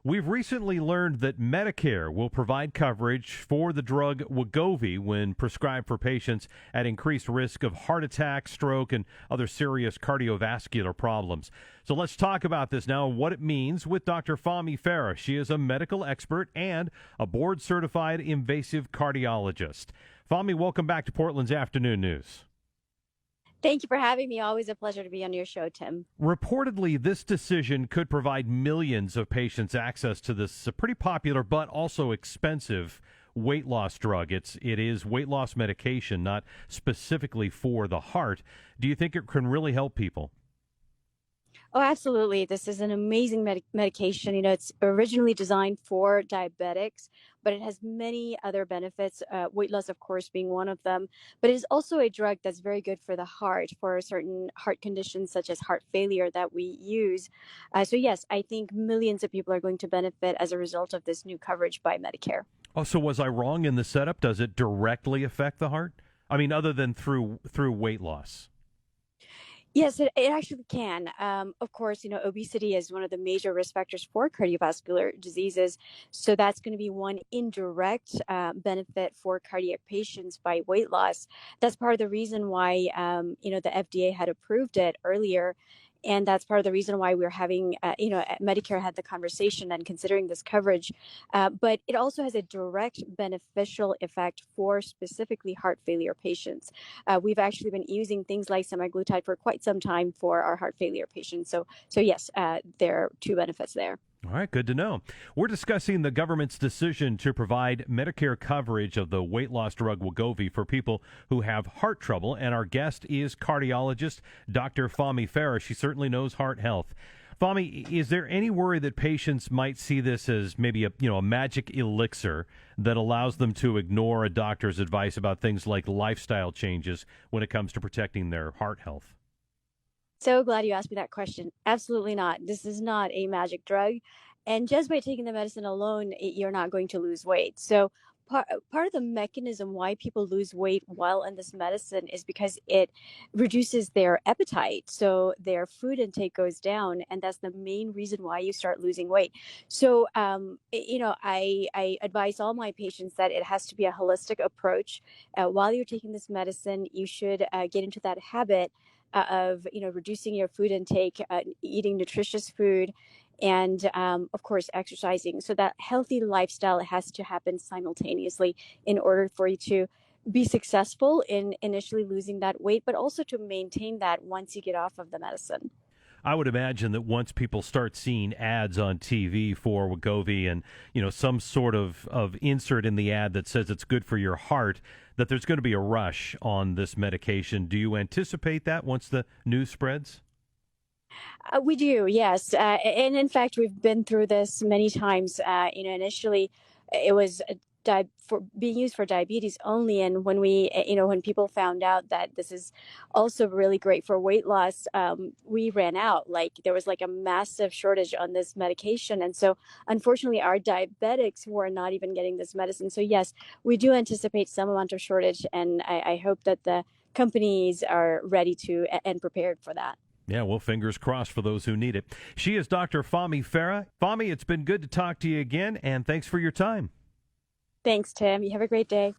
We've recently learned that Medicare will provide coverage for the drug Wegovy when prescribed for patients at increased risk of heart attack, stroke, and other serious cardiovascular problems. So let's talk about this now and what it means with Dr. Fahmi Farah. She is a medical expert and a board-certified invasive cardiologist. Fahmi, welcome back to Portland's Afternoon News. Thank you for having me. Always a pleasure to be on your show, Tim. Reportedly, this decision could provide millions of patients access to this pretty popular but also expensive weight loss drug. It is weight loss medication, not specifically for the heart. Do you think it can really help people? Oh, absolutely. This is an amazing medication. It's originally designed for diabetics, but it has many other benefits, weight loss, of course, being one of them. But it is also a drug that's very good for the heart, for certain heart conditions such as heart failure that we use. So, yes, I think millions of people are going to benefit as a result of this new coverage by Medicare. Oh, so was I wrong in the setup? Does it directly affect the heart? I mean, other than through weight loss? Yes, it actually can. Of course, obesity is one of the major risk factors for cardiovascular diseases. So that's going to be one indirect benefit for cardiac patients by weight loss. That's part of the reason why, the FDA had approved it earlier. And that's part of the reason why we're having, Medicare had the conversation and considering this coverage. But it also has a direct beneficial effect for specifically heart failure patients. We've actually been using things like semaglutide for quite some time for our heart failure patients. So yes, there are two benefits there. All right, good to know. We're discussing the government's decision to provide Medicare coverage of the weight loss drug Wegovy for people who have heart trouble, and our guest is cardiologist Dr. Fahmi Farah. She certainly knows heart health. Fahmi, is there any worry that patients might see this as maybe a magic elixir that allows them to ignore a doctor's advice about things like lifestyle changes when it comes to protecting their heart health? So glad you asked me that question. Absolutely not. This is not a magic drug. And just by taking the medicine alone, you're not going to lose weight. So part of the mechanism why people lose weight while on this medicine is because it reduces their appetite. So their food intake goes down. And that's the main reason why you start losing weight. So, I advise all my patients that it has to be a holistic approach. While you're taking this medicine, you should get into that habit of reducing your food intake, eating nutritious food, and of course exercising. So that healthy lifestyle has to happen simultaneously in order for you to be successful in initially losing that weight, but also to maintain that once you get off of the medicine. I would imagine that once people start seeing ads on TV for Wegovy and, some sort of insert in the ad that says it's good for your heart, that there's going to be a rush on this medication. Do you anticipate that once the news spreads? We do, yes. And in fact, we've been through this many times. Initially it was for being used for diabetes only. And when when people found out that this is also really great for weight loss, we ran out. Like there was like a massive shortage on this medication. And so unfortunately, our diabetics were not even getting this medicine. So yes, we do anticipate some amount of shortage. And I hope that the companies are ready to and prepared for that. Yeah, well, fingers crossed for those who need it. She is Dr. Fahmi Farah. Fahmi, it's been good to talk to you again, and thanks for your time. Thanks, Tim. You have a great day.